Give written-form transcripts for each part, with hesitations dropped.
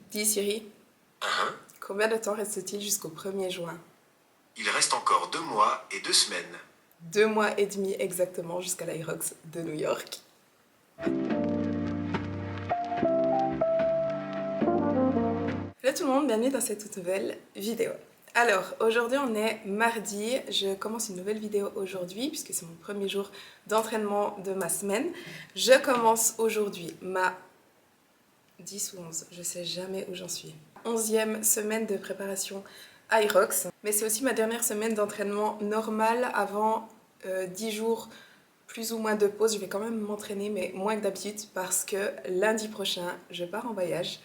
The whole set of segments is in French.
Dis Siri, Hein? combien de temps reste-t-il jusqu'au 1er juin? Il reste encore 2 mois et 2 semaines. 2 mois et demi exactement jusqu'à l'Irox de New York. Hello tout le monde, bienvenue dans cette toute nouvelle vidéo. Alors, aujourd'hui on est mardi, je commence une nouvelle vidéo aujourd'hui puisque c'est mon premier jour d'entraînement de ma semaine. Je commence aujourd'hui ma 10 ou 11, je sais jamais où j'en suis. 11e semaine de préparation Irox, mais c'est aussi ma dernière semaine d'entraînement normal avant 10 jours plus ou moins de pause. Je vais quand même m'entraîner, mais moins que d'habitude parce que lundi prochain, je pars en voyage.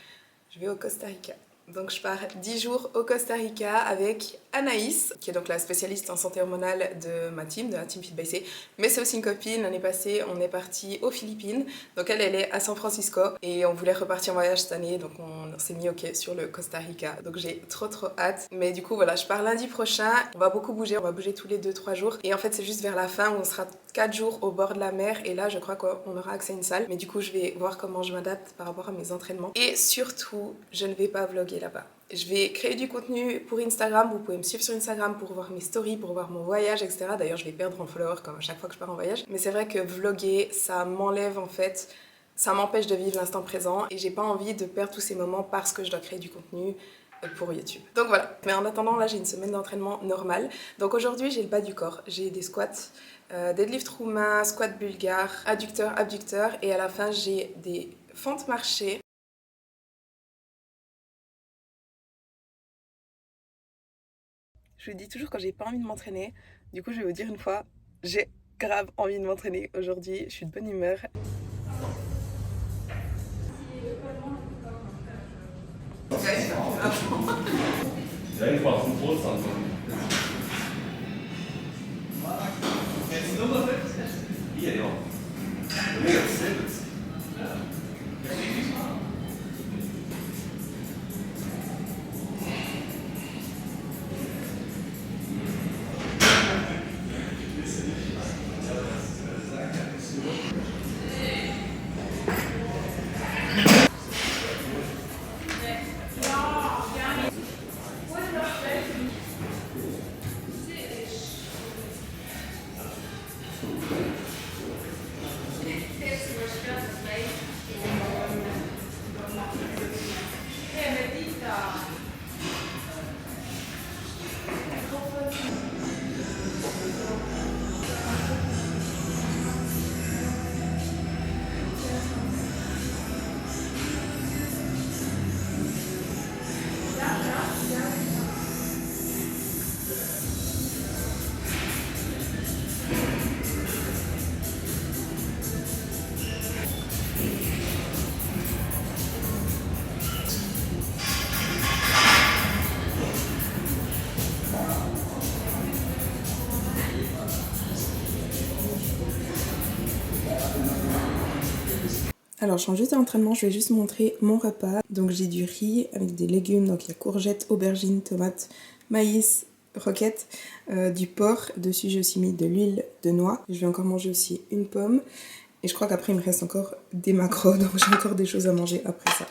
Je vais au Costa Rica. Donc je pars 10 jours au Costa Rica avec Anaïs, qui est donc la spécialiste en santé hormonale de ma team, de la team Fit by C. Mais c'est aussi une copine. L'année passée, on est parti aux Philippines. Donc elle est à San Francisco et on voulait repartir en voyage cette année. Donc on s'est mis OK sur le Costa Rica. Donc j'ai trop hâte. Mais du coup voilà, je pars lundi prochain. On va beaucoup bouger. On va bouger tous les 2-3 jours. Et en fait c'est juste vers la fin où on sera 4 jours au bord de la mer. Et là je crois qu'on aura accès à une salle. Mais du coup je vais voir comment je m'adapte par rapport à mes entraînements. Et surtout, je ne vais pas vlogger là-bas. Je vais créer du contenu pour Instagram, vous pouvez me suivre sur Instagram pour voir mes stories, pour voir mon voyage, etc. D'ailleurs, je vais perdre en followers comme à chaque fois que je pars en voyage. Mais c'est vrai que vlogger, ça m'enlève en fait, ça m'empêche de vivre l'instant présent et j'ai pas envie de perdre tous ces moments parce que je dois créer du contenu pour YouTube. Donc voilà. Mais en attendant, là, j'ai une semaine d'entraînement normale. Donc aujourd'hui, j'ai le bas du corps. J'ai des squats, deadlift roumain, squat bulgare, adducteur, abducteur et à la fin, j'ai des fentes marchées. Je vous dis toujours quand j'ai pas envie de m'entraîner. Du coup, je vais vous dire une fois, j'ai grave envie de m'entraîner aujourd'hui. Je suis de bonne humeur. Alors, je change juste d'entraînement, je vais juste montrer mon repas. Donc, j'ai du riz avec des légumes, donc il y a courgettes, aubergines, tomates, maïs, roquettes, du porc. Dessus, j'ai aussi mis de l'huile de noix. Je vais encore manger aussi une pomme. Et je crois qu'après, il me reste encore des macros, donc j'ai encore des choses à manger après ça.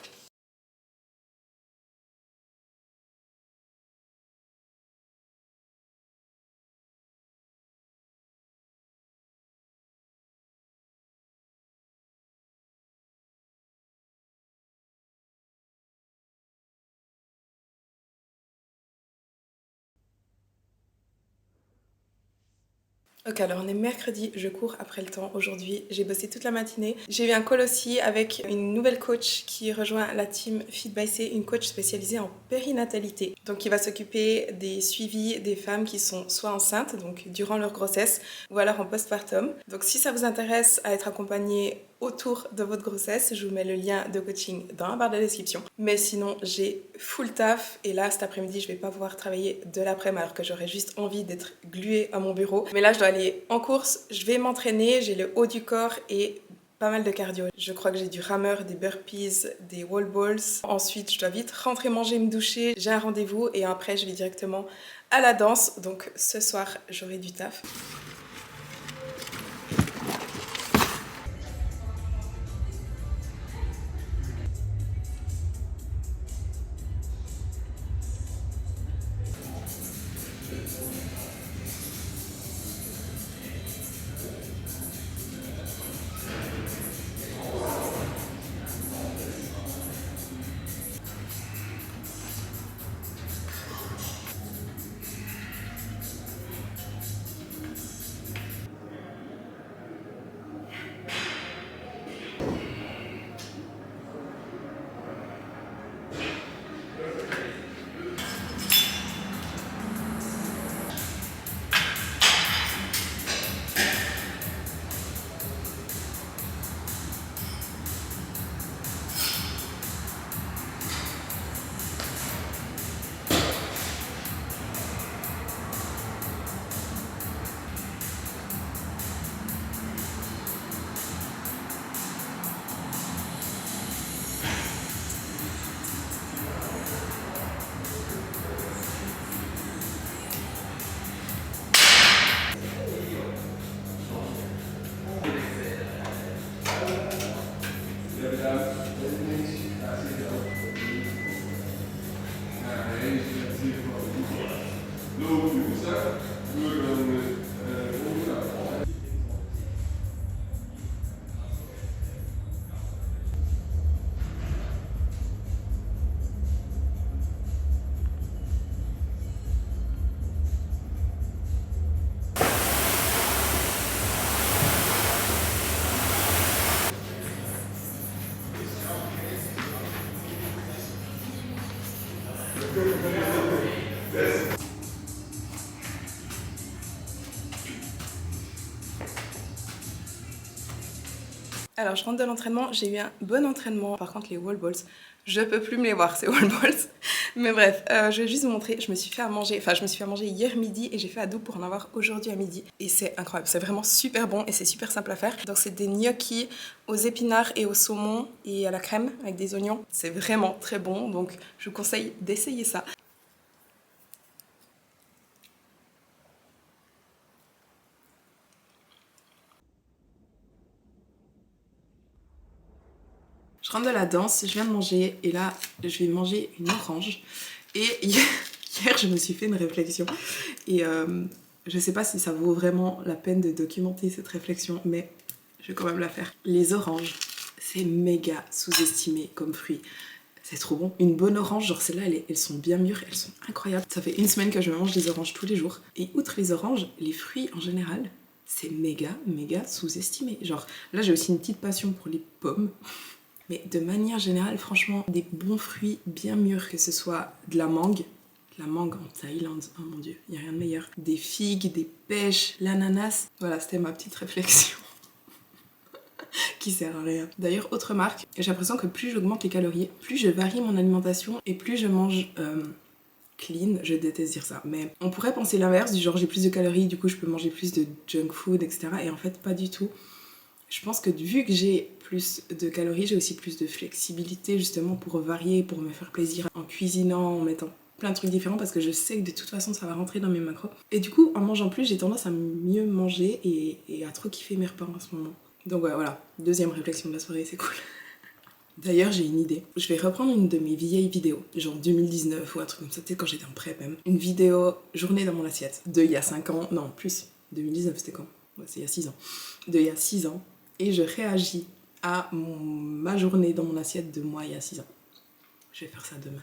Ok, alors on est mercredi, je cours après le temps aujourd'hui, j'ai bossé toute la matinée. J'ai eu un call aussi avec une nouvelle coach qui rejoint la team Fit by C, une coach spécialisée en périnatalité. Donc qui va s'occuper des suivis des femmes qui sont soit enceintes, donc durant leur grossesse, ou alors en postpartum. Donc si ça vous intéresse à être accompagné autour de votre grossesse, je vous mets le lien de coaching dans la barre de la description. Mais sinon, j'ai full taf et là, cet après-midi, je vais pas pouvoir travailler de l'après-midi alors que j'aurais juste envie d'être gluée à mon bureau. Mais là, je dois aller en course, je vais m'entraîner, j'ai le haut du corps et pas mal de cardio. Je crois que j'ai du rameur, des burpees, des wall balls. Ensuite, je dois vite rentrer manger, me doucher. J'ai un rendez-vous et après, je vais directement à la danse. Donc ce soir, j'aurai du taf. Alors je rentre de l'entraînement, j'ai eu un bon entraînement. Par contre les wall balls, je peux plus me les voir ces wall balls. Mais bref, je vais juste vous montrer, je me suis fait à manger hier midi et j'ai fait à double pour en avoir aujourd'hui à midi. Et c'est incroyable, c'est vraiment super bon et c'est super simple à faire. Donc c'est des gnocchis aux épinards et au saumon et à la crème avec des oignons. C'est vraiment très bon, donc je vous conseille d'essayer ça. Je rentre de la danse, je viens de manger et là je vais manger une orange. Et hier je me suis fait une réflexion et je sais pas si ça vaut vraiment la peine de documenter cette réflexion, mais je vais quand même la faire. Les oranges, c'est méga sous-estimé comme fruit. C'est trop bon. Une bonne orange, genre celles-là, elles sont bien mûres, elles sont incroyables. Ça fait une semaine que je mange des oranges tous les jours. Et outre les oranges, les fruits en général, c'est méga sous-estimé. Genre là j'ai aussi une petite passion pour les pommes. Mais de manière générale, franchement, des bons fruits bien mûrs, que ce soit de la mangue en Thaïlande, oh mon dieu, il n'y a rien de meilleur. Des figues, des pêches, l'ananas. Voilà, c'était ma petite réflexion qui sert à rien. D'ailleurs, autre remarque, j'ai l'impression que plus j'augmente les calories, plus je varie mon alimentation et plus je mange clean, je déteste dire ça, mais on pourrait penser l'inverse, du genre j'ai plus de calories, du coup je peux manger plus de junk food, etc. Et en fait, pas du tout. Je pense que vu que j'ai plus de calories, j'ai aussi plus de flexibilité justement pour varier, pour me faire plaisir en cuisinant, en mettant plein de trucs différents parce que je sais que de toute façon ça va rentrer dans mes macros. Et du coup, en mangeant plus, j'ai tendance à mieux manger et à trop kiffer mes repas en ce moment. Donc ouais, voilà, deuxième réflexion de la soirée, c'est cool. D'ailleurs, j'ai une idée. Je vais reprendre une de mes vieilles vidéos, genre 2019 ou un truc comme ça, peut-être quand j'étais en prep même. Une vidéo journée dans mon assiette, de il y a 5 ans, non plus, 2019 c'était quand? Ouais, c'est il y a 6 ans. De il y a 6 ans. Et je réagis à ma journée dans mon assiette de moi il y a 6 ans. Je vais faire ça demain.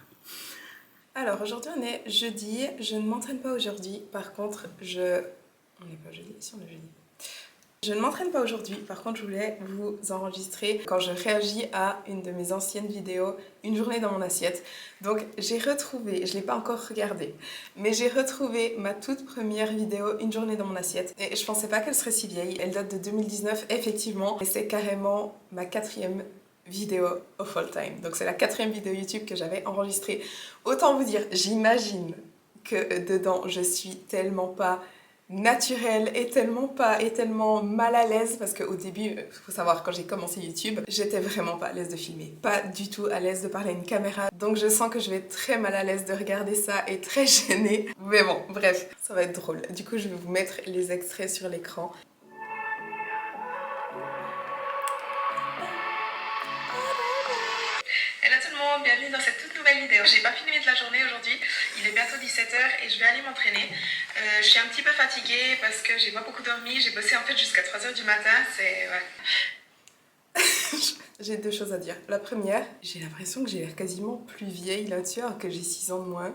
Alors aujourd'hui on est jeudi, je ne m'entraîne pas aujourd'hui, par contre On n'est pas jeudi, si on est jeudi. Je ne m'entraîne pas aujourd'hui, par contre je voulais vous enregistrer quand je réagis à une de mes anciennes vidéos, une journée dans mon assiette. Donc j'ai retrouvé, je ne l'ai pas encore regardée, mais j'ai retrouvé ma toute première vidéo, une journée dans mon assiette. Et je pensais pas qu'elle serait si vieille, elle date de 2019 effectivement, et c'est carrément ma 4e vidéo of all time. Donc c'est la 4e vidéo YouTube que j'avais enregistrée. Autant vous dire, j'imagine que dedans je suis tellement pas naturelle et tellement mal à l'aise parce qu'au début, il faut savoir, quand j'ai commencé YouTube, j'étais vraiment pas à l'aise de filmer, pas du tout à l'aise de parler à une caméra, donc je sens que je vais être très mal à l'aise de regarder ça et très gênée, mais bon, bref, ça va être drôle. Du coup, je vais vous mettre les extraits sur l'écran. Hello tout le monde, bienvenue dans cette toute nouvelle vidéo. J'ai pas filmé de la journée aujourd'hui, il est bientôt 17h et je vais aller m'entraîner. Je suis un petit peu fatiguée parce que j'ai pas beaucoup dormi, j'ai bossé en fait jusqu'à 3h du matin, c'est... ouais. J'ai 2 choses à dire. La première, j'ai l'impression que j'ai l'air quasiment plus vieille là-dessus alors que j'ai 6 ans de moins.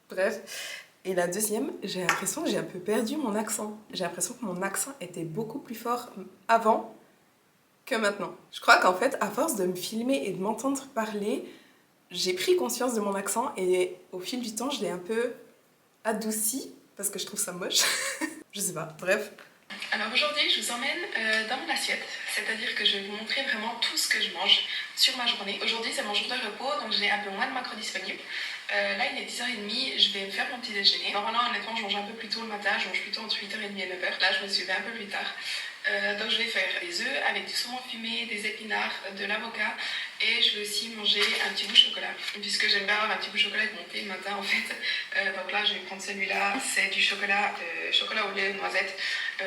Bref. Et la deuxième, j'ai l'impression que j'ai un peu perdu mon accent. J'ai l'impression que mon accent était beaucoup plus fort avant que maintenant. Je crois qu'en fait, à force de me filmer et de m'entendre parler, j'ai pris conscience de mon accent et au fil du temps, je l'ai un peu adouci parce que je trouve ça moche. Je sais pas, bref. Alors aujourd'hui, je vous emmène dans mon assiette, c'est-à-dire que je vais vous montrer vraiment tout ce que je mange sur ma journée. Aujourd'hui, c'est mon jour de repos, donc j'ai un peu moins de macros disponibles. Là, il est 10h30, je vais me faire mon petit déjeuner. Normalement, honnêtement, je mange un peu plus tôt le matin, je mange plutôt entre 8h30 et 9h. Là, je me suis levée un peu plus tard. Donc je vais faire des œufs avec du saumon fumé, des épinards, de l'avocat et je vais aussi manger un petit bout de chocolat puisque j'aime bien avoir un petit bout de chocolat avec mon thé le matin en fait. Donc là je vais prendre celui-là, c'est du chocolat au lait noisette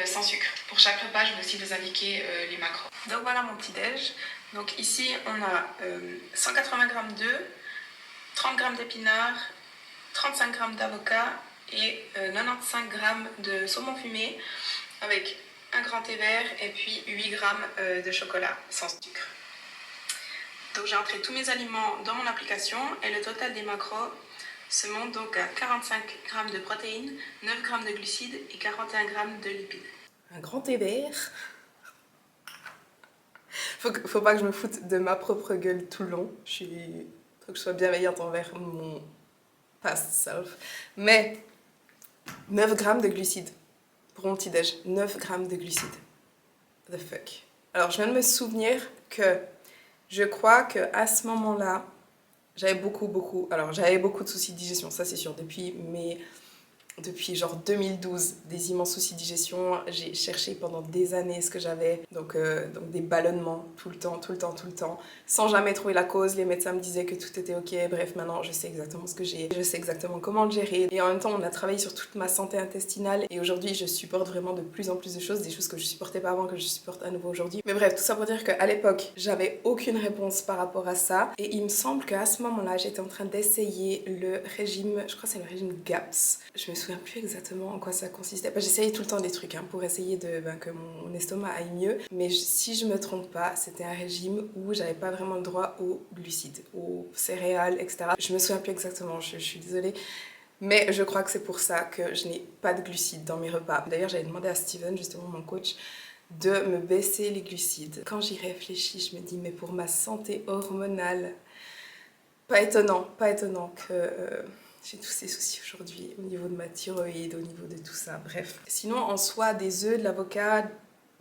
sans sucre. Pour chaque repas je vais aussi vous indiquer les macros. Donc voilà mon petit déj. Donc ici on a 180 g d'œufs, 30 g d'épinards, 35 g d'avocat et 95 g de saumon fumé avec un grand thé vert et puis 8 g de chocolat sans sucre. Donc j'ai entré tous mes aliments dans mon application et le total des macros se monte donc à 45 g de protéines, 9 g de glucides et 41 g de lipides. Un grand thé vert. Faut pas que je me foute de ma propre gueule tout le long. Faut que je sois bienveillante envers past self. Mais 9 grammes de glucides pour mon petit-déj. 9 grammes de glucides. The fuck. Alors, je viens de me souvenir que je crois qu'à ce moment-là, j'avais beaucoup de soucis de digestion, ça c'est sûr, depuis genre 2012, des immenses soucis de digestion. J'ai cherché pendant des années ce que j'avais, donc des ballonnements tout le temps, sans jamais trouver la cause. Les médecins me disaient que tout était ok. Bref, maintenant je sais exactement ce que j'ai, je sais exactement comment le gérer. Et en même temps, on a travaillé sur toute ma santé intestinale. Et aujourd'hui, je supporte vraiment de plus en plus de choses, des choses que je supportais pas avant, que je supporte à nouveau aujourd'hui. Mais bref, tout ça pour dire qu'à l'époque, j'avais aucune réponse par rapport à ça. Et il me semble qu'à ce moment-là, j'étais en train d'essayer le régime, je crois que c'est le régime GAPS. Je me souviens plus exactement en quoi ça consistait. J'essayais tout le temps des trucs pour essayer que mon estomac aille mieux. Mais si je me trompe pas, c'était un régime où j'avais pas vraiment le droit aux glucides, aux céréales, etc. Je me souviens plus exactement, je suis désolée. Mais je crois que c'est pour ça que je n'ai pas de glucides dans mes repas. D'ailleurs, j'avais demandé à Steven, justement mon coach, de me baisser les glucides. Quand j'y réfléchis, je me dis, mais pour ma santé hormonale, pas étonnant que j'ai tous ces soucis aujourd'hui au niveau de ma thyroïde, au niveau de tout ça, bref. Sinon, en soi, des œufs, de l'avocat,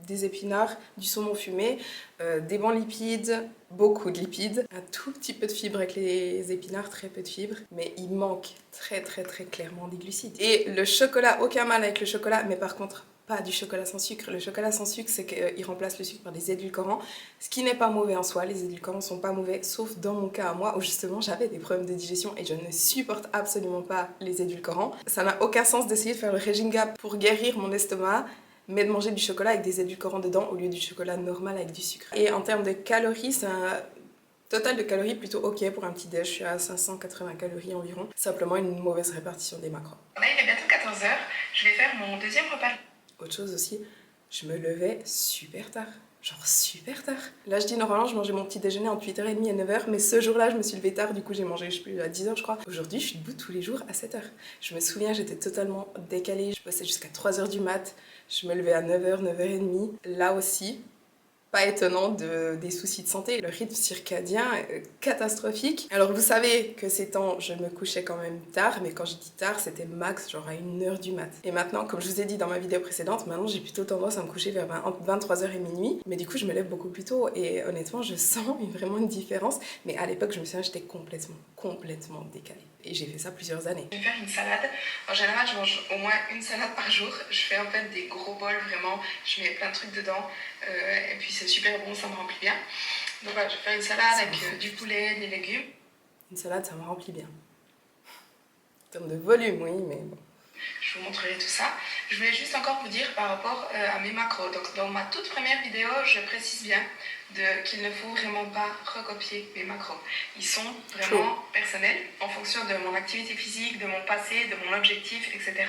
des épinards, du saumon fumé, des bons lipides, beaucoup de lipides, un tout petit peu de fibres avec les épinards, très peu de fibres, mais il manque très clairement des glucides. Et le chocolat, aucun mal avec le chocolat, mais par contre, pas du chocolat sans sucre. Le chocolat sans sucre, c'est qu'il remplace le sucre par des édulcorants, ce qui n'est pas mauvais en soi. Les édulcorants sont pas mauvais, sauf dans mon cas à moi, où justement j'avais des problèmes de digestion et je ne supporte absolument pas les édulcorants. Ça n'a aucun sens d'essayer de faire le régime GAP pour guérir mon estomac, mais de manger du chocolat avec des édulcorants dedans au lieu du chocolat normal avec du sucre. Et en termes de calories, c'est un total de calories plutôt ok pour un petit déj. Je suis à 580 calories environ. Simplement une mauvaise répartition des macros. Là, il est bientôt 14h. Je vais faire mon deuxième repas. Autre chose aussi, je me levais super tard. Genre super tard. Là, je dis normalement, je mangeais mon petit déjeuner entre 8h30 et 9h, mais ce jour-là, je me suis levée tard, du coup, j'ai mangé, je sais plus, à 10h, je crois. Aujourd'hui, je suis debout tous les jours à 7h. Je me souviens, j'étais totalement décalée. Je bossais jusqu'à 3h du mat. Je me levais à 9h, 9h30. Là aussi, pas étonnant des soucis de santé. Le rythme circadien est catastrophique. Alors vous savez que ces temps, je me couchais quand même tard, mais quand je dis tard, c'était max genre à 1h du mat. Et maintenant, comme je vous ai dit dans ma vidéo précédente, maintenant j'ai plutôt tendance à me coucher vers 23h et minuit, mais du coup je me lève beaucoup plus tôt et honnêtement je sens vraiment une différence. Mais à l'époque, je me souviens, j'étais complètement décalée. Et j'ai fait ça plusieurs années. Je vais faire une salade. En général, je mange au moins une salade par jour. Je fais en fait des gros bols, vraiment. Je mets plein de trucs dedans. Et puis c'est super bon, ça me remplit bien. Donc voilà, je vais faire une salade avec du poulet, des légumes. Une salade, ça me remplit bien. En termes de volume, oui, mais bon. Je vous montrerai tout ça. Je voulais juste encore vous dire par rapport à mes macros. Donc dans ma toute première vidéo, je précise bien qu'il ne faut vraiment pas recopier mes macros. Ils sont vraiment personnels en fonction de mon activité physique, de mon passé, de mon objectif, etc.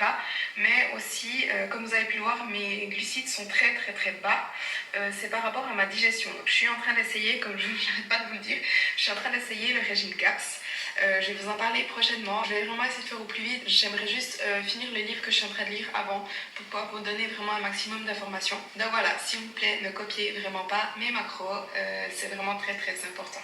Mais aussi, comme vous avez pu le voir, mes glucides sont très bas. C'est par rapport à ma digestion. Donc je suis en train d'essayer, comme je n'arrête pas de vous le dire, je suis en train d'essayer le régime GAPS. Je vais vous en parler prochainement. Je vais vraiment essayer de faire au plus vite. J'aimerais juste finir le livre que je suis en train de lire avant pour pouvoir vous donner vraiment un maximum d'informations. Donc voilà, s'il vous plaît, ne copiez vraiment pas mes macros. C'est vraiment très important.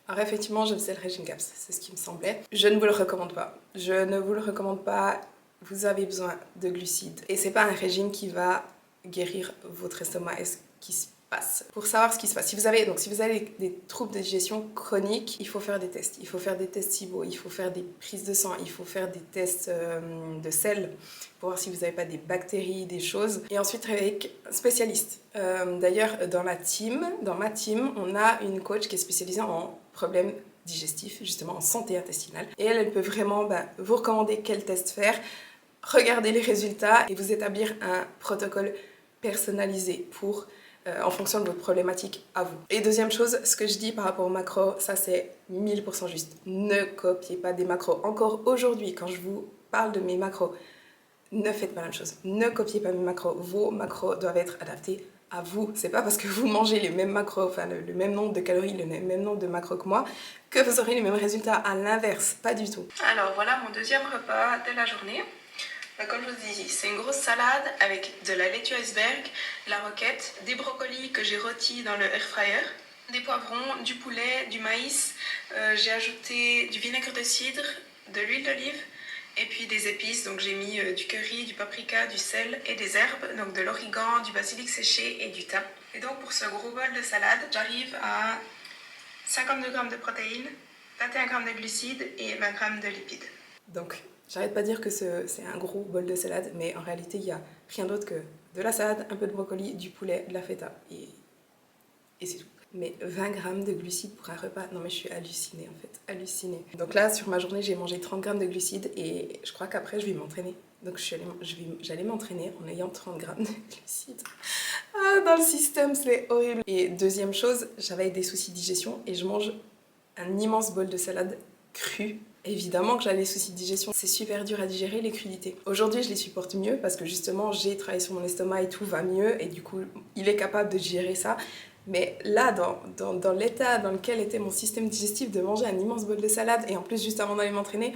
Alors effectivement, je faisais le régime GAPS, c'est ce qui me semblait. Je ne vous le recommande pas. Je ne vous le recommande pas. Vous avez besoin de glucides. Et c'est pas un régime qui va guérir votre estomac et ce qui se passe. Pour savoir ce qui se passe, si vous avez des troubles de digestion chroniques, il faut faire des tests. Il faut faire des tests SIBO, il faut faire des prises de sang, il faut faire des tests de sel pour voir si vous n'avez pas des bactéries, des choses. Et ensuite avec un spécialiste. D'ailleurs, dans ma team, on a une coach qui est spécialisée en problèmes digestifs, justement en santé intestinale. Et elle peut vraiment vous recommander quel test faire, regarder les résultats et vous établir un protocole personnalisé en fonction de votre problématique à vous. Et deuxième chose, ce que je dis par rapport aux macros, ça c'est 1000% juste. Ne copiez pas des macros. Encore aujourd'hui, quand je vous parle de mes macros, ne faites pas la même chose. Ne copiez pas mes macros. Vos macros doivent être adaptés à vous. C'est pas parce que vous mangez les mêmes macros, enfin le même nombre de calories, le même nombre de macros que moi, que vous aurez les mêmes résultats. À l'inverse, pas du tout. Alors voilà mon deuxième repas de la journée. Comme je vous dis, c'est une grosse salade avec de la laitue iceberg, la roquette, des brocolis que j'ai rôtis dans le air fryer, des poivrons, du poulet, du maïs. J'ai ajouté du vinaigre de cidre, de l'huile d'olive et puis des épices. Donc j'ai mis du curry, du paprika, du sel et des herbes, donc de l'origan, du basilic séché et du thym. Et donc pour ce gros bol de salade, j'arrive à 52 g de protéines, 21 g de glucides et 20 g de lipides. Donc, j'arrête pas de dire que c'est un gros bol de salade, mais en réalité, il n'y a rien d'autre que de la salade, un peu de brocoli, du poulet, de la feta, et c'est tout. Mais 20 grammes de glucides pour un repas, non mais je suis hallucinée en fait, hallucinée. Donc là, sur ma journée, j'ai mangé 30 grammes de glucides et je crois qu'après, je vais m'entraîner. Donc j'allais m'entraîner en ayant 30 grammes de glucides. Ah, dans le système, c'est horrible. Et deuxième chose, j'avais des soucis de digestion et je mange un immense bol de salade crue. Évidemment que j'ai des soucis de digestion, c'est super dur à digérer les crudités. Aujourd'hui, je les supporte mieux parce que justement, j'ai travaillé sur mon estomac et tout va mieux et du coup, il est capable de digérer ça. Mais là, dans l'état dans lequel était mon système digestif, de manger un immense bol de salade et en plus juste avant d'aller m'entraîner.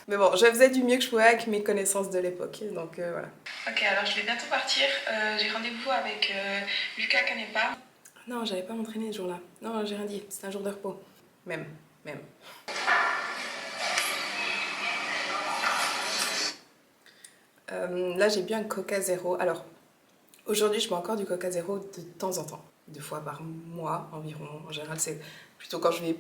Mais bon, je faisais du mieux que je pouvais avec mes connaissances de l'époque, donc voilà. Ok, alors je vais bientôt partir. J'ai rendez-vous avec Lucas Canepa. Non, j'allais pas m'entraîner ce jour-là. Non, j'ai rien dit, c'était un jour de repos. Même. Là, j'ai bu un Coca Zéro. Alors, aujourd'hui, je bois encore du Coca Zéro de temps en temps. 2 fois par mois environ. En général, c'est plutôt quand je vais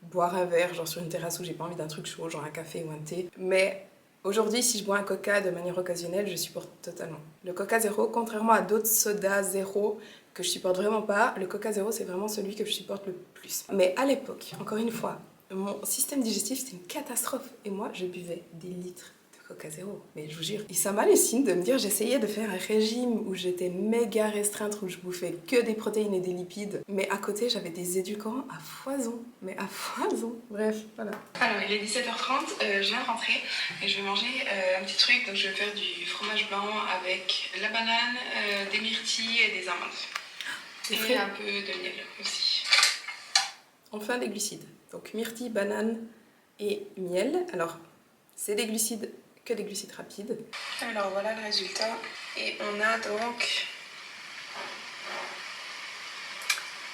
boire un verre, genre sur une terrasse où j'ai pas envie d'un truc chaud, genre un café ou un thé. Mais aujourd'hui, si je bois un Coca de manière occasionnelle, je supporte totalement. Le Coca Zéro, contrairement à d'autres sodas zéro que je supporte vraiment pas, le Coca Zéro, c'est vraiment celui que je supporte le plus. Mais à l'époque, encore une fois, mon système digestif, c'était une catastrophe. Et moi, je buvais des litres Coca Zéro, mais je vous jure. Et ça m'hallucine de me dire, j'essayais de faire un régime où j'étais méga restreinte, où je bouffais que des protéines et des lipides, mais à côté j'avais des édulcorants à foison, mais à foison. Bref, voilà. Alors il est 17h30, je viens de rentrer et je vais manger un petit truc, donc je vais faire du fromage blanc avec la banane, des myrtilles et des amandes. Et un peu de miel aussi. Enfin des glucides, donc myrtille, banane et miel. Alors c'est des glucides, que des glucides rapides. Alors voilà le résultat. Et on a donc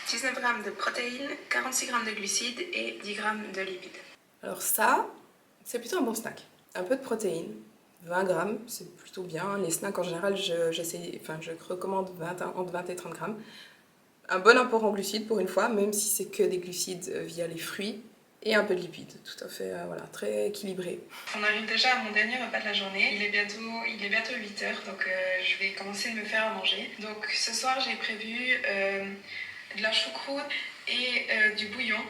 19 g de protéines, 46 g de glucides et 10 g de lipides. Alors ça, c'est plutôt un bon snack. Un peu de protéines, 20 grammes, c'est plutôt bien. Les snacks en général, je recommande entre 20 et 30 grammes. Un bon apport en glucides pour une fois, même si c'est que des glucides via les fruits. Et un peu de lipides, tout à fait, voilà, très équilibré. On arrive déjà à mon dernier repas de la journée. Il est bientôt 8h, donc je vais commencer de me faire à manger. Donc ce soir, j'ai prévu de la choucroute et du bouillon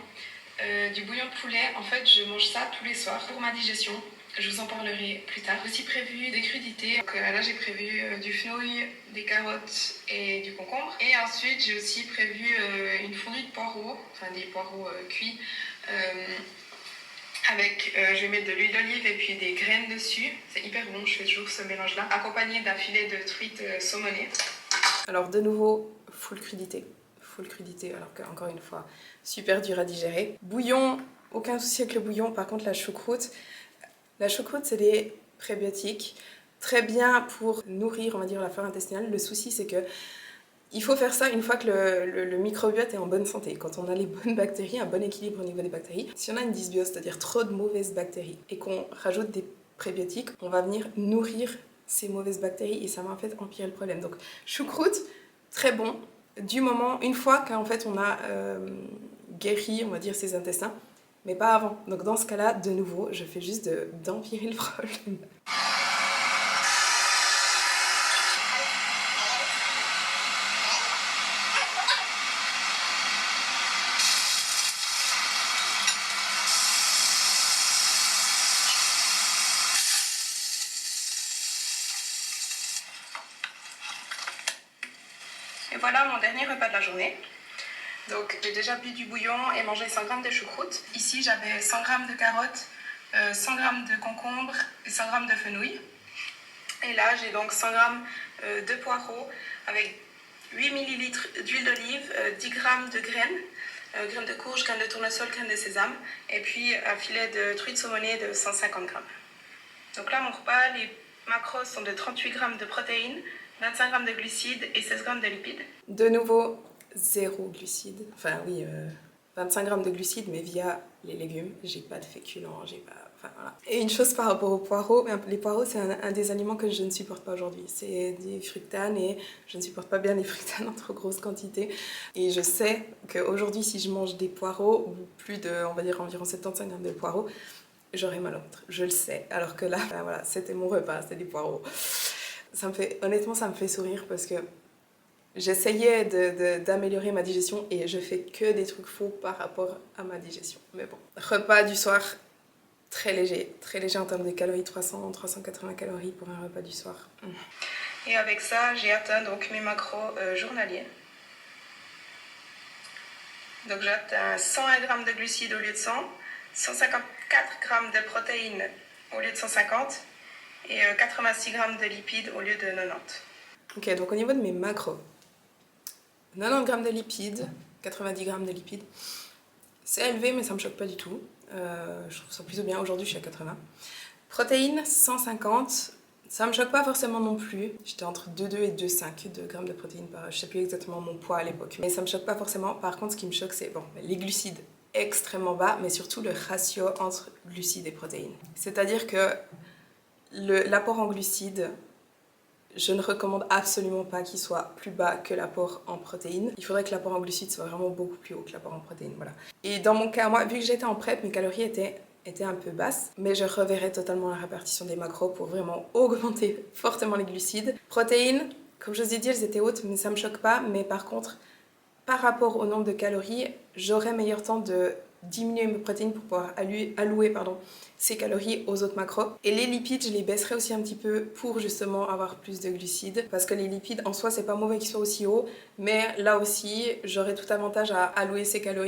de poulet. En fait, je mange ça tous les soirs pour ma digestion. Je vous en parlerai plus tard. J'ai aussi prévu des crudités. Donc là, j'ai prévu du fenouil, des carottes et du concombre. Et ensuite, j'ai aussi prévu une fondue de poireaux, enfin des poireaux cuits. Je vais mettre de l'huile d'olive et puis des graines dessus. C'est hyper bon, je fais toujours ce mélange-là. Accompagné d'un filet de truite saumonée. Alors de nouveau, full crudité, alors qu'encore une fois, super dur à digérer. Bouillon, aucun souci avec le bouillon. Par contre, la choucroute, c'est des prébiotiques. Très bien pour nourrir, on va dire, la flore intestinale. Le souci, c'est que il faut faire ça une fois que le microbiote est en bonne santé. Quand on a les bonnes bactéries, un bon équilibre au niveau des bactéries. Si on a une dysbiose, c'est-à-dire trop de mauvaises bactéries, et qu'on rajoute des prébiotiques, on va venir nourrir ces mauvaises bactéries et ça va en fait empirer le problème. Donc choucroute, très bon, du moment, une fois qu'en fait on a guéri, on va dire, ses intestins, mais pas avant. Donc dans ce cas-là, de nouveau, je fais juste d'empirer le problème. Et voilà mon dernier repas de la journée. Donc j'ai déjà bu du bouillon et mangé 100 g de choucroute. Ici j'avais 100 g de carottes, 100 g de concombre et 100 g de fenouil. Et là j'ai donc 100 g de poireaux avec 8 ml d'huile d'olive, 10 g de graines, graines de courge, graines de tournesol, graines de sésame et puis un filet de truite saumonée de 150 g. Donc là mon repas, les macros sont de 38 g de protéines, 25 g de glucides et 16 g de lipides. De nouveau, zéro glucides. Enfin oui, 25 grammes de glucides, mais via les légumes. J'ai pas de féculents, j'ai pas... Enfin, voilà. Et une chose par rapport aux poireaux, les poireaux c'est un des aliments que je ne supporte pas aujourd'hui. C'est des fructanes et je ne supporte pas bien les fructanes en trop grosse quantité. Et je sais qu'aujourd'hui si je mange des poireaux, ou plus de, on va dire environ 75 grammes de poireaux, j'aurai mal au ventre. Je le sais. Alors que là, ben voilà, c'était mon repas, c'était des poireaux. Honnêtement ça me fait sourire parce que j'essayais d'améliorer ma digestion et je fais que des trucs faux par rapport à ma digestion. Mais bon, repas du soir très léger en termes de calories, 300-380 calories pour un repas du soir. Et avec ça, j'ai atteint donc mes macros journaliers. Donc j'ai atteint 101 g de glucides au lieu de 100, 154 g de protéines au lieu de 150 et 86 g de lipides au lieu de 90. Ok, donc au niveau de mes macros, 90 g de lipides, 90 g de lipides, c'est élevé mais ça me choque pas du tout. Je trouve ça plutôt bien. Aujourd'hui, je suis à 80. Protéines, 150. Ça me choque pas forcément non plus. J'étais entre 2,2 et 2,5 de grammes de protéines par... Je sais plus exactement mon poids à l'époque. Mais ça me choque pas forcément. Par contre, ce qui me choque, c'est les glucides extrêmement bas, mais surtout le ratio entre glucides et protéines. C'est-à-dire que l'apport en glucides, je ne recommande absolument pas qu'il soit plus bas que l'apport en protéines. Il faudrait que l'apport en glucides soit vraiment beaucoup plus haut que l'apport en protéines, voilà. Et dans mon cas, moi, vu que j'étais en prep, mes calories étaient un peu basses, mais je reverrai totalement la répartition des macros pour vraiment augmenter fortement les glucides. Protéines, comme je vous ai dit, elles étaient hautes, mais ça me choque pas. Mais par contre, par rapport au nombre de calories, j'aurais meilleur temps de diminuer mes protéines pour pouvoir allouer ces calories aux autres macros. Et les lipides, je les baisserai aussi un petit peu pour justement avoir plus de glucides. Parce que les lipides, en soi, c'est pas mauvais qu'ils soient aussi hauts, mais là aussi, j'aurai tout avantage à allouer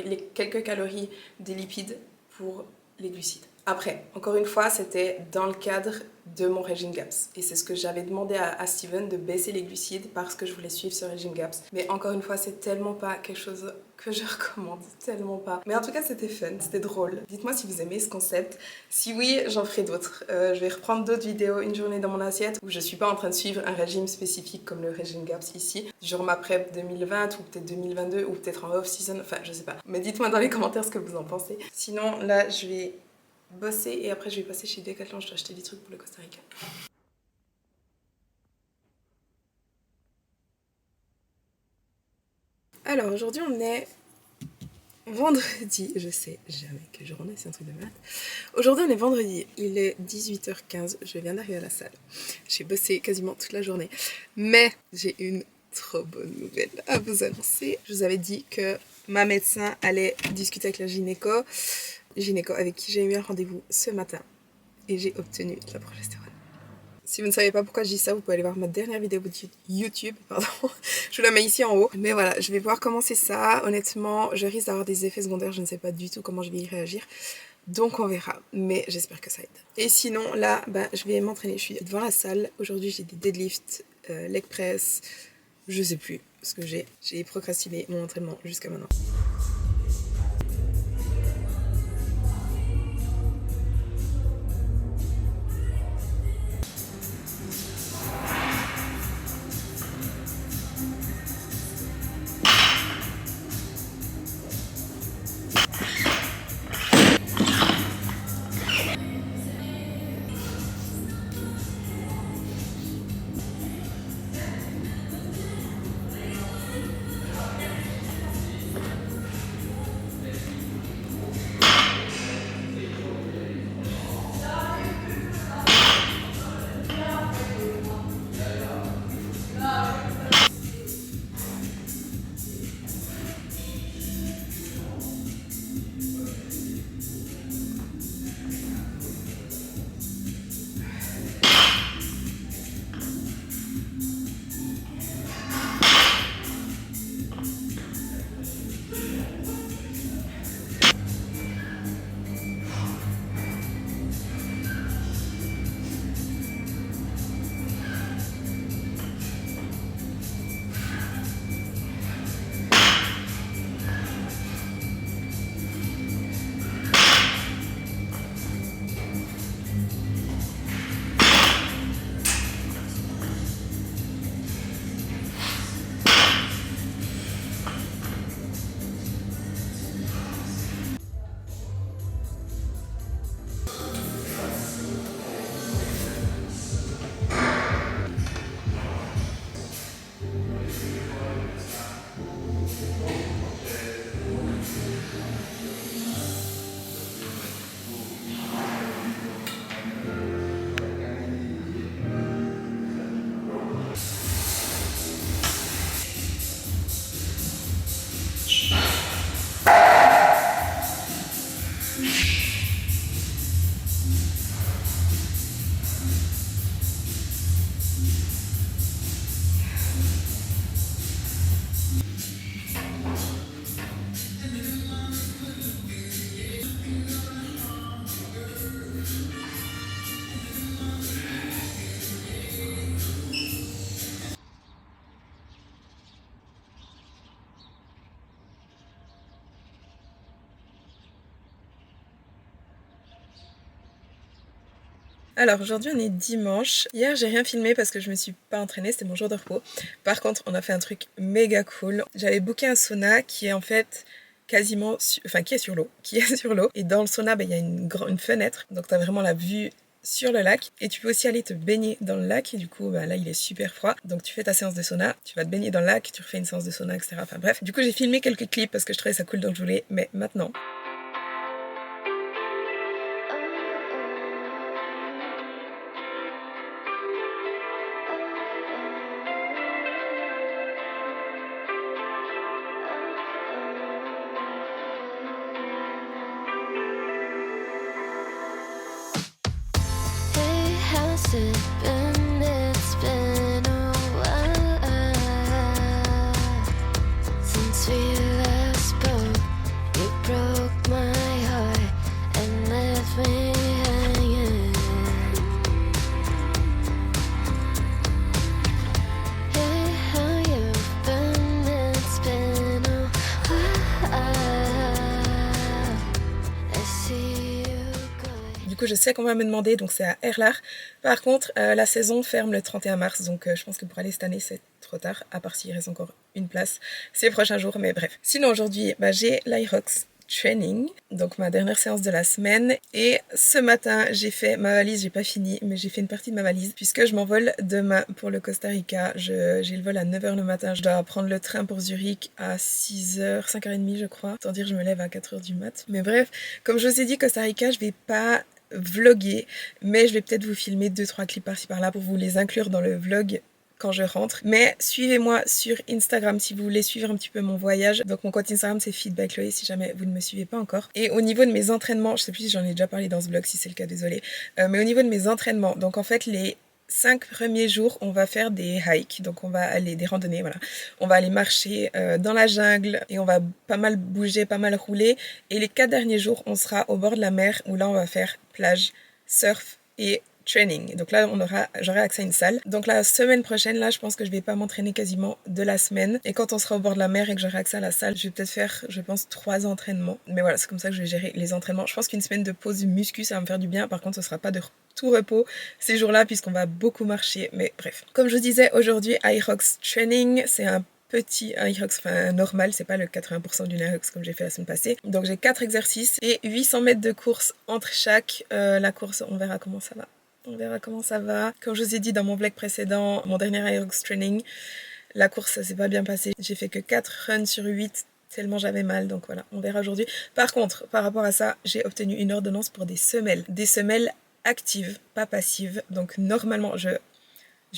les quelques calories des lipides pour les glucides. Après, encore une fois, c'était dans le cadre de mon régime GAPS. Et c'est ce que j'avais demandé à Steven, de baisser les glucides parce que je voulais suivre ce régime GAPS. Mais encore une fois, c'est tellement pas quelque chose que je recommande, tellement pas. Mais en tout cas, c'était fun, c'était drôle. Dites-moi si vous aimez ce concept. Si oui, j'en ferai d'autres. Je vais reprendre d'autres vidéos, une journée dans mon assiette, où je suis pas en train de suivre un régime spécifique comme le régime GAPS ici. Genre ma prep 2020 ou peut-être 2022 ou peut-être en off-season, enfin je sais pas. Mais dites-moi dans les commentaires ce que vous en pensez. Sinon, là, je vais bosser et après je vais passer chez Decathlon, je dois acheter des trucs pour le Costa Rica. Alors aujourd'hui on est vendredi, je sais jamais quelle journée, c'est un truc de maths. Aujourd'hui on est vendredi, il est 18h15, je viens d'arriver à la salle. J'ai bossé quasiment toute la journée, mais j'ai une trop bonne nouvelle à vous annoncer. Je vous avais dit que ma médecin allait discuter avec la gynéco avec qui j'ai eu un rendez-vous ce matin et j'ai obtenu de la progestérone. Si vous ne savez pas pourquoi je dis ça, vous pouvez aller voir ma dernière vidéo YouTube, je vous la mets ici en haut. Mais voilà, je vais pouvoir commencer ça. Honnêtement, je risque d'avoir des effets secondaires, je ne sais pas du tout comment je vais y réagir. Donc on verra, mais j'espère que ça aide. Et sinon, là, je vais m'entraîner. Je suis devant la salle. Aujourd'hui, j'ai des deadlifts, leg press, je sais plus ce que j'ai. J'ai procrastiné mon entraînement jusqu'à maintenant. Alors aujourd'hui on est dimanche. Hier j'ai rien filmé parce que je me suis pas entraînée, c'était mon jour de repos. Par contre on a fait un truc méga cool. J'avais booké un sauna qui est en fait quasiment, qui est sur l'eau. Et dans le sauna il y a une fenêtre, donc tu as vraiment la vue sur le lac et tu peux aussi aller te baigner dans le lac et du coup là il est super froid, donc tu fais ta séance de sauna, tu vas te baigner dans le lac, tu refais une séance de sauna, etc. Enfin bref, du coup j'ai filmé quelques clips parce que je trouvais ça cool donc je voulais, mais maintenant It's been a while since we last spoke. You broke my heart and left me hanging. Hey, how you been? It's been a while. I see you going. du coup je sais qu'on va me demander, donc c'est à Erlar. Par contre la saison ferme le 31 mars, donc je pense que pour aller cette année c'est trop tard, à part s'il reste encore une place ces prochains jours, mais bref. Sinon aujourd'hui j'ai l'Irox Training, donc ma dernière séance de la semaine, et ce matin j'ai fait ma valise, j'ai pas fini mais j'ai fait une partie de ma valise puisque je m'envole demain pour le Costa Rica. J'ai le vol à 9h le matin, je dois prendre le train pour Zurich à 6h, 5h30 je crois, autant dire je me lève à 4h du mat. Mais bref, comme je vous ai dit, Costa Rica je vais pas vlogger, mais je vais peut-être vous filmer 2-3 clips par-ci par-là pour vous les inclure dans le vlog quand je rentre. Mais suivez-moi sur Instagram si vous voulez suivre un petit peu mon voyage. Donc mon compte Instagram c'est feedbackchloé si jamais vous ne me suivez pas encore. Et au niveau de mes entraînements, je sais plus si j'en ai déjà parlé dans ce vlog, si c'est le cas désolé, mais au niveau de mes entraînements, donc en fait les 5 premiers jours, on va faire des hikes, donc on va aller des randonnées, voilà. On va aller marcher dans la jungle et on va pas mal bouger, pas mal rouler. Et les 4 derniers jours, on sera au bord de la mer où là on va faire plage, surf et training. Donc là j'aurai accès à une salle. Donc la semaine prochaine, là je pense que je vais pas m'entraîner quasiment de la semaine. Et quand on sera au bord de la mer et que j'aurai accès à la salle, je vais peut-être faire, je pense, 3 entraînements. Mais voilà, c'est comme ça que je vais gérer les entraînements. Je pense qu'une semaine de pause muscu, ça va me faire du bien. Par contre, ce sera pas de tout repos ces jours-là puisqu'on va beaucoup marcher. Mais bref. Comme je vous disais, aujourd'hui, Irox Training, c'est un petit Irox, enfin normal, c'est pas le 80% d'une Irox comme j'ai fait la semaine passée. Donc j'ai 4 exercices et 800 mètres de course entre chaque. La course, on verra comment ça va. On verra comment ça va. Comme je vous ai dit dans mon vlog précédent, mon dernier Irox Training, la course ça s'est pas bien passé. J'ai fait que 4 runs sur 8 tellement j'avais mal, donc voilà, on verra aujourd'hui. Par contre, par rapport à ça, j'ai obtenu une ordonnance pour des semelles. Des semelles actives, pas passives. Donc normalement, je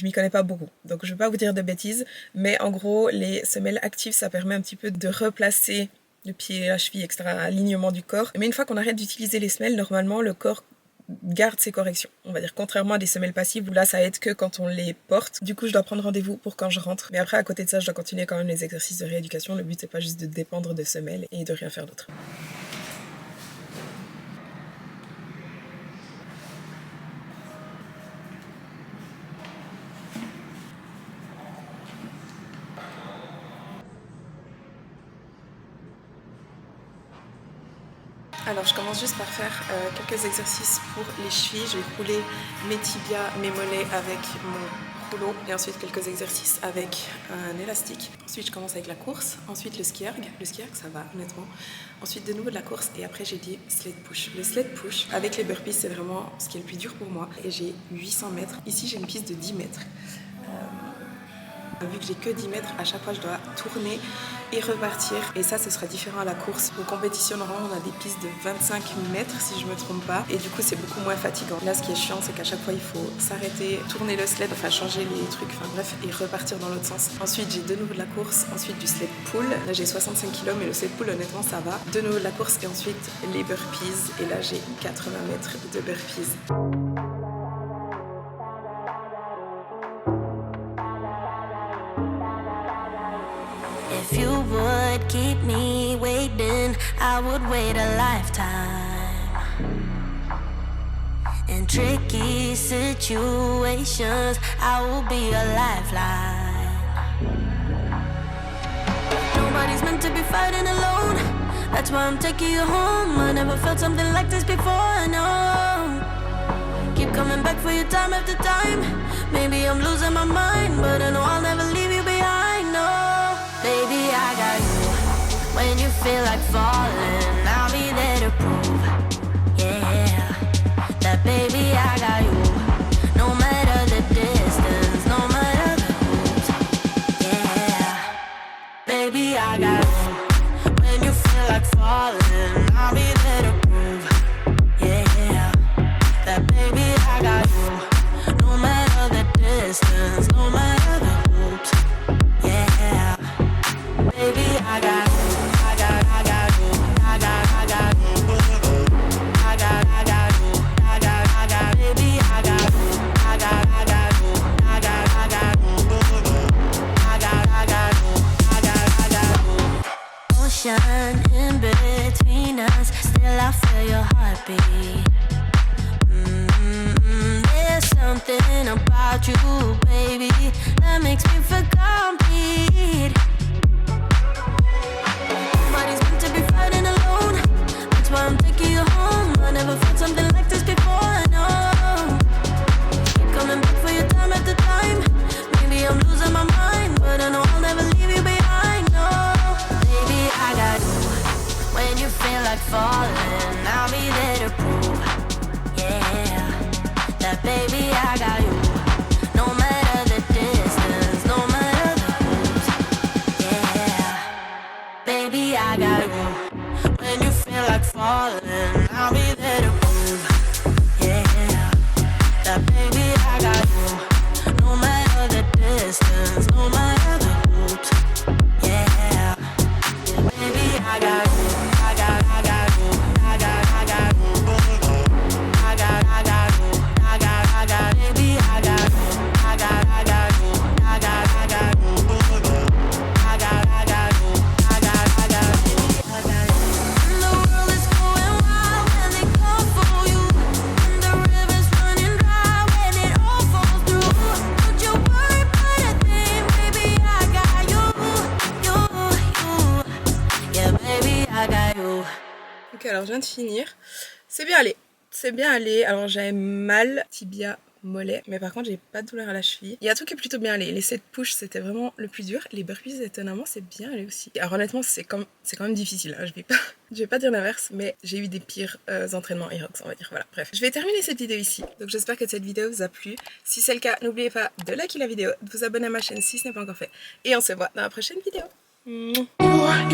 m'y connais pas beaucoup, donc je vais pas vous dire de bêtises, mais en gros, les semelles actives, ça permet un petit peu de replacer le pied, la cheville, etc., l'alignement du corps. Mais une fois qu'on arrête d'utiliser les semelles, normalement, le corps garde ses corrections, on va dire, contrairement à des semelles passives où là ça aide que quand on les porte. Du coup je dois prendre rendez-vous pour quand je rentre, mais après à côté de ça je dois continuer quand même les exercices de rééducation. Le but c'est pas juste de dépendre de semelles et de rien faire d'autre. Alors je commence juste par faire quelques exercices pour les chevilles. Je vais rouler mes tibias, mes mollets avec mon rouleau et ensuite quelques exercices avec un élastique. Ensuite je commence avec la course, ensuite le ski erg. Le ski erg ça va honnêtement. Ensuite de nouveau de la course et après j'ai dit sled push. Le sled push avec les burpees c'est vraiment ce qui est le plus dur pour moi et j'ai 800 mètres. Ici j'ai une piste de 10 mètres. Vu que j'ai que 10 mètres, à chaque fois je dois tourner et repartir. Et ça, ce sera différent à la course. Aux compétitions, normalement, on a des pistes de 25 mètres, si je me trompe pas. Et du coup, c'est beaucoup moins fatigant. Là, ce qui est chiant, c'est qu'à chaque fois, il faut s'arrêter, tourner le sled, enfin changer les trucs, enfin bref, et repartir dans l'autre sens. Ensuite, j'ai de nouveau de la course, ensuite du sled pull. Là, j'ai 65 kg, mais le sled pull, honnêtement, ça va. De nouveau de la course et ensuite les burpees. Et là, j'ai 80 mètres de burpees. If you would keep me waiting, I would wait a lifetime. In tricky situations, I will be a lifeline. Nobody's meant to be fighting alone. That's why I'm taking you home. I never felt something like this before, no. Keep coming back you time after time. Maybe I'm losing my mind, but I know I'll never leave you behind. No, baby, I got you. When you feel like falling, I'll be there to prove, yeah, that baby, I got you. No matter the distance, no matter the hoops, yeah, baby, I got you. When you feel like falling, I'll be there to prove, yeah, that baby, I got you. No matter the distance, no matter the hoops, yeah, baby, I got you. I got you. I got you. I got you. Baby, I got you. I got you. I got you. Ocean in between us, still I feel your heartbeat. There's something about you, baby, that makes me feel complete. Nobody's meant to be fighting alone. That's why I'm taking you home. I never felt something like this before, no. Keep coming back for your time after time. Maybe I'm losing my mind, but I know I'll never leave you behind, no. Baby, I got you. When you feel like falling, I'll be there to prove, yeah, that baby, I got you. No matter the distance, no matter the hoops, yeah, baby, I got you. When you feel like falling, I'll be there to prove, yeah, that baby, I got you. No matter the distance, no matter the hoops, yeah, baby, I got you. I got you. I got you. I got you. Baby, I got you. I got you. I got you. The world is going wild when they come for you, and the river's running dry when it all falls through. Don't you worry about a thing, baby, I got you. Yeah, baby, I got you. Ok, alors je viens de finir. C'est bien allé. C'est bien allé. Alors j'avais mal, tibia, mollet, mais par contre j'ai pas de douleur à la cheville. Il y a un truc qui est plutôt bien allé. Les 7 push c'était vraiment le plus dur. Les burpees étonnamment c'est bien allé aussi. Alors honnêtement c'est quand même difficile. Hein. Je vais pas dire l'inverse, mais j'ai eu des pires entraînements Aerox, on va dire. Voilà, bref. Je vais terminer cette vidéo ici. Donc j'espère que cette vidéo vous a plu. Si c'est le cas, n'oubliez pas de liker la vidéo, de vous abonner à ma chaîne si ce n'est pas encore fait. Et on se voit dans la prochaine vidéo. Mouah.